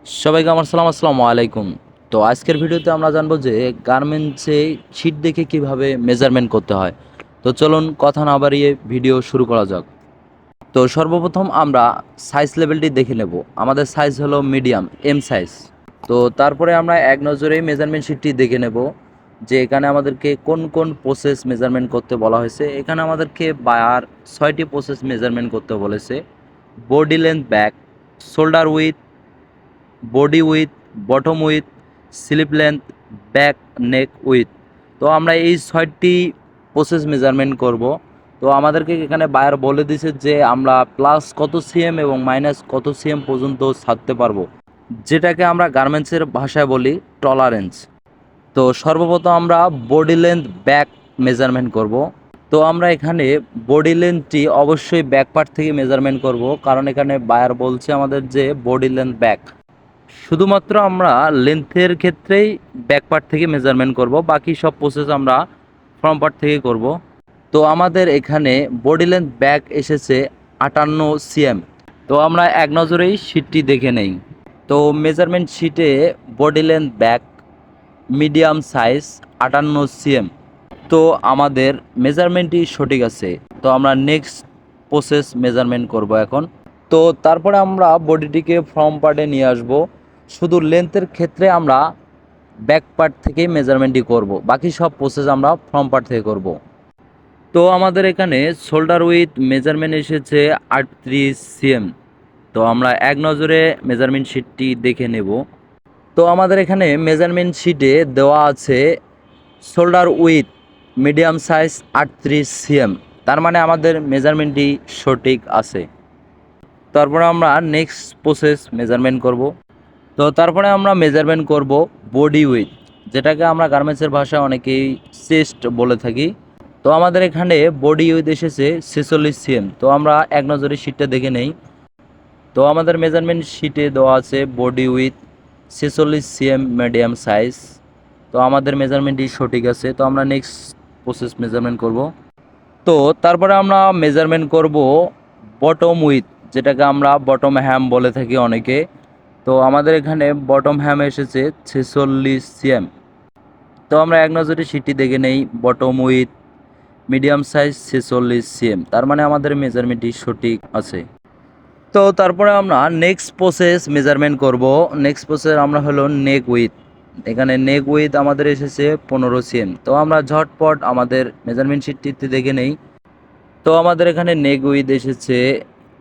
সবাইকে আমার আসসালামু আলাইকুম। তো আজকের ভিডিওতে আমরা জানবো যে গার্মেন্টসে শীট দেখে কিভাবে মেজারমেন্ট করতে হয়। তো চলুন কথা না বাড়িয়ে ভিডিও শুরু করা যাক। তো সর্বপ্রথম আমরা সাইজ লেভেলটি দেখে নেব। আমাদের সাইজ হলো মিডিয়াম এম সাইজ। তো তারপরে আমরা এক নজরেই মেজারমেন্ট শিটটি দেখে নেব যে এখানে আমাদেরকে কোন কোন প্রসেস মেজারমেন্ট করতে বলা হয়েছে। এখানে আমাদেরকে বায়ার 6টি প্রসেস মেজারমেন্ট করতে বলেছে। Body length back, shoulder with, body with, bottom with, slip length, back neck with. তো আমরা এই 6টি প্রসেস মেজারমেন্ট করব। তো আমাদেরকে এখানে বায়ার বলে দিছে যে আমরা প্লাস কত সিএম এবং মাইনাস কত সিএম পর্যন্ত ছাড়তে পারবো, যেটাকে আমরা গার্মেন্টসের ভাষায় বলি টলারেন্স। তো সর্বপ্রথম আমরা বডি লেন্থ ব্যাক মেজারমেন্ট করব। তো আমরা এখানে বডি লেন্থটি অবশ্যই ব্যাক পার্ট থেকে মেজারমেন্ট করব, কারণ এখানে বায়ার বলছে আমাদের যে বডি লেন্থ ব্যাক। শুধুমাত্র আমরা লেন্থের ক্ষেত্রেই ব্যাক পার্ট থেকে মেজারমেন্ট করব, বাকি সব প্রসেস আমরা ফ্রন্ট পার্ট থেকে করব। তো আমাদের এখানে বডি লেন্থ ব্যাক এসেছে 58 সিএম। তো আমরা এক নজরেই শিটটি দেখে নেই। তো মেজারমেন্ট শিটে body length back medium size 58 CM. তো আমাদের মেজারমেন্টটি সঠিক আছে। তো আমরা নেক্সট প্রসেস মেজারমেন্ট করব এখন। তো তারপরে আমরা বডিটিকে ফ্রন্ট পার্টে নিয়ে আসব। শুধু লেন্থের ক্ষেত্রে আমরা ব্যাক পার্ট থেকেই মেজারমেন্টটি করব, বাকি সব প্রসেস আমরা ফ্রন্ট পার্ট থেকে করব। তো আমাদের এখানে শোল্ডার উইথ মেজারমেন্ট এসেছে 38 সিএম। তো আমরা এক নজরে মেজারমেন্ট শিটটি দেখে নেব। তো আমাদের এখানে মেজারমেন্ট শিটে দেওয়া আছে shoulder with medium size 38 CM. তার মানে আমাদের মেজারমেন্টটি সঠিক আছে। তারপরে আমরা নেক্সট প্রসেস মেজারমেন্ট করব। তো তারপরে আমরা মেজারমেন্ট করব বডি উইথ, যেটাকে আমরা গার্মেন্টসের ভাষায় অনেকেই চেস্ট বলে থাকি। তো আমাদের এখানে বডি উইথ এসেছে 46 সিএম। তো আমরা এক নজরে শিটটা দেখে নেই। তো আমাদের মেজারমেন্ট শিটে দেওয়া আছে body with 46 CM medium size. তো আমাদের মেজারমেন্টই সঠিক আছে। তো আমরা নেক্সট প্রসেস মেজারমেন্ট করব। তো তারপরে আমরা মেজারমেন্ট করব বটম উইথ, যেটাকে আমরা বটম হ্যাম বলে থাকি অনেকে। তো আমাদের এখানে বটম হ্যাম এসেছে 46 সিএম। তো আমরা এক নজরে শিটটি দেখে নেই। Bottom with medium size 46 CM, তার মানে আমাদের মেজারমেন্টটি সঠিক আছে। তো তারপরে আমরা নেক্সট প্রসেস মেজারমেন্ট করব। নেক্সট প্রসেস আমরা হলো নেক উইথ। এখানে নেক উইথ আমাদের এসেছে 15 সিএম। তো আমরা ঝটপট আমাদের মেজারমেন্ট শিটটিতে দেখে নেই। তো আমাদের এখানে নেক উইথ এসেছে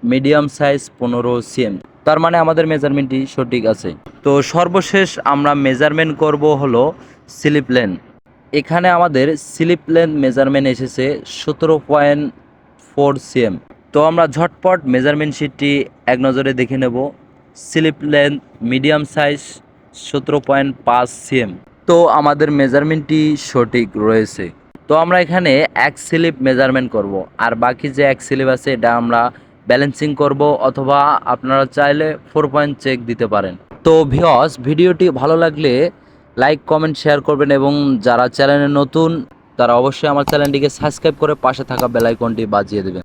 মিডিয়াম সাইজ 15 সিএম, তার মানে আমাদের মেজারমেন্টটি সঠিক আছে। তো সর্বশেষ আমরা মেজারমেন্ট করব হলো স্লিপ লেন্থ। এখানে আমাদের স্লিপ লেন্থ মেজারমেন্ট এসেছে 17.4 সিএম। তো আমরা ঝটপট মেজারমেন্ট শিটটি এক নজরে দেখে নেব। Slip length medium size 17.5 CM. তো আমাদের মেজারমেন্টটি সঠিক রয়েছে। তো আমরা এখানে এক স্লিপ মেজারমেন্ট করব, আর বাকি যে এক স্লিপ আছে এটা আমরা ব্যালেন্সিং করব, অথবা আপনারা চাইলে 4 পয়েন্ট চেক দিতে পারেন। তো ভিউয়ার্স, ভিডিওটি ভালো লাগলে লাইক কমেন্ট শেয়ার করবেন, এবং যারা চ্যানেলে নতুন তারা অবশ্যই আমার চ্যানেলটিকে সাবস্ক্রাইব করে পাশে থাকা বেল আইকনটি বাজিয়ে দেবেন।